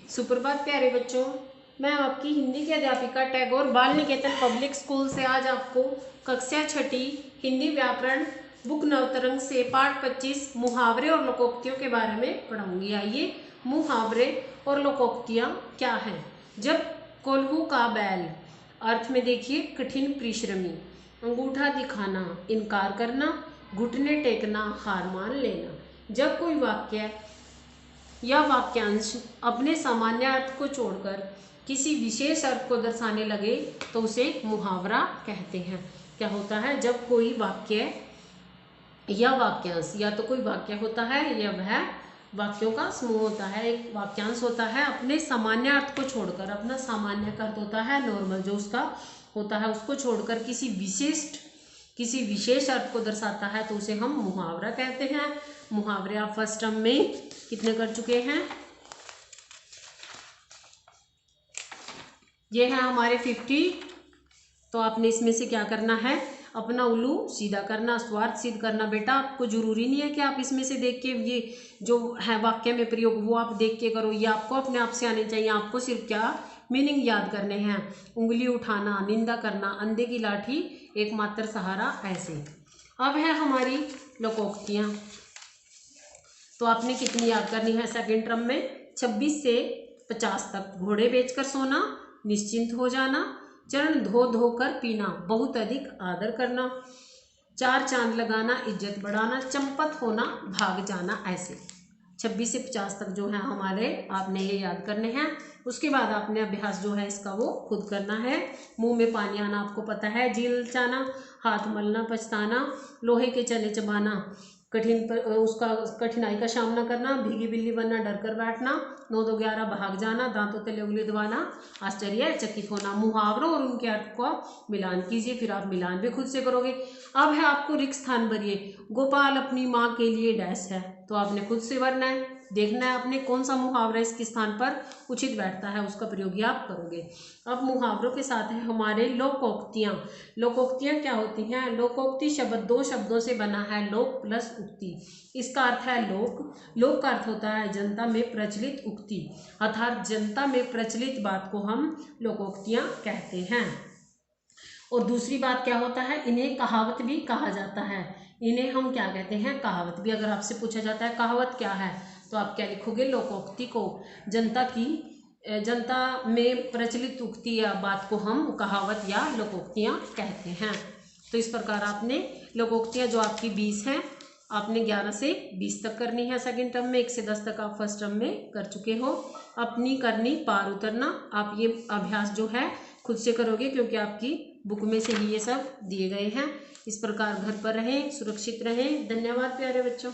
सुप्रभात प्यारे बच्चों, मैं आपकी हिंदी की अध्यापिका टैगोर बाल निकेतन पब्लिक स्कूल से आज आपको कक्षा छठी हिंदी व्याकरण बुक नवतरंग से पाठ 25 मुहावरे और लोकोक्तियों के बारे में पढ़ाऊंगी। आइए, मुहावरे और लोकोक्तियाँ क्या हैं। जब कोल्हू का बैल, अर्थ में देखिए कठिन परिश्रमी, अंगूठा दिखाना, इनकार करना, घुटने टेकना, हार मान लेना। जब कोई वाक्य यह वाक्यांश अपने सामान्य अर्थ को छोड़कर किसी विशेष अर्थ को दर्शाने लगे तो उसे मुहावरा कहते हैं। क्या होता है, जब कोई वाक्य या वाक्यांश, या तो कोई वाक्य होता है या वह वाक्यों का समूह होता है, एक वाक्यांश होता है, अपने सामान्य अर्थ को छोड़कर, अपना सामान्य अर्थ होता है नॉर्मल जो उसका होता है, उसको छोड़कर किसी विशेष अर्थ को दर्शाता है तो उसे हम मुहावरा कहते हैं। मुहावरे आप फर्स्ट टर्म में कितने कर चुके हैं? ये है हमारे 50। तो आपने इसमें से क्या करना है, अपना उल्लू सीधा करना, स्वार्थ सिद्ध करना। बेटा आपको जरूरी नहीं है कि आप इसमें से देख के ये जो है वाक्य में प्रयोग वो आप देख के करो, ये आपको अपने आप से आने चाहिए। आपको सिर्फ क्या मीनिंग याद करने हैं। उंगली उठाना, निंदा करना, अंधे की लाठी एकमात्र सहारा, ऐसे। अब है हमारी लोकोक्तियाँ। तो आपने कितनी याद करनी है सेकंड टर्म में? 26 से 50 तक। घोड़े बेचकर सोना, निश्चिंत हो जाना, चरण धो धो कर पीना, बहुत अधिक आदर करना, चार चांद लगाना, इज्जत बढ़ाना, चंपत होना, भाग जाना, ऐसे। 26 से 50 तक जो है हमारे, आपने ये याद करने हैं। उसके बाद आपने अभ्यास जो है इसका वो खुद करना है। मुंह में पानी आना आपको पता है, जी ललचाना, हाथ मलना, पछताना, लोहे के चने चबाना, कठिनाई का सामना करना, भीगी बिल्ली बनना, डर कर बैठना, 9 2 11 भाग जाना, दांतों तले उंगली दबाना, आश्चर्यचकित होना। मुहावरों और उनके अर्थ का मिलान कीजिए, फिर आप मिलान भी खुद से करोगे। अब है आपको रिक्त स्थान भरिए। गोपाल अपनी माँ के लिए डैश है, तो आपने खुद से भरना है, देखना है आपने कौन सा मुहावरा इसके स्थान पर उचित बैठता है, उसका प्रयोग ही आप करोगे। अब मुहावरों के साथ है हमारे लोकोक्तियाँ। लोकोक्तियाँ क्या होती हैं? लोकोक्ति शब्द 2 शब्दों से बना है, लोक प्लस उक्ति। इसका अर्थ है लोक। लोक का अर्थ होता है जनता में प्रचलित उक्ति, अर्थात जनता में प्रचलित बात को हम लोकोक्तियाँ कहते हैं। और दूसरी बात क्या होता है, इन्हें कहावत भी कहा जाता है। इन्हें हम क्या कहते हैं? कहावत भी। अगर आपसे पूछा जाता है कहावत क्या है, तो आप क्या लिखोगे? लोकोक्ति को, जनता में प्रचलित उक्ति या बात को हम कहावत या लोकोक्तियाँ कहते हैं। तो इस प्रकार आपने लोकोक्तियाँ जो आपकी 20 हैं, आपने 11 से 20 तक करनी है सेकंड टर्म में। 1 से 10 तक आप फर्स्ट टर्म में कर चुके हो। अपनी करनी पार उतरना, आप ये अभ्यास जो है खुद से करोगे क्योंकि आपकी बुक में से ही ये सब दिए गए हैं। इस प्रकार घर पर रहें, सुरक्षित रहें। धन्यवाद प्यारे बच्चों।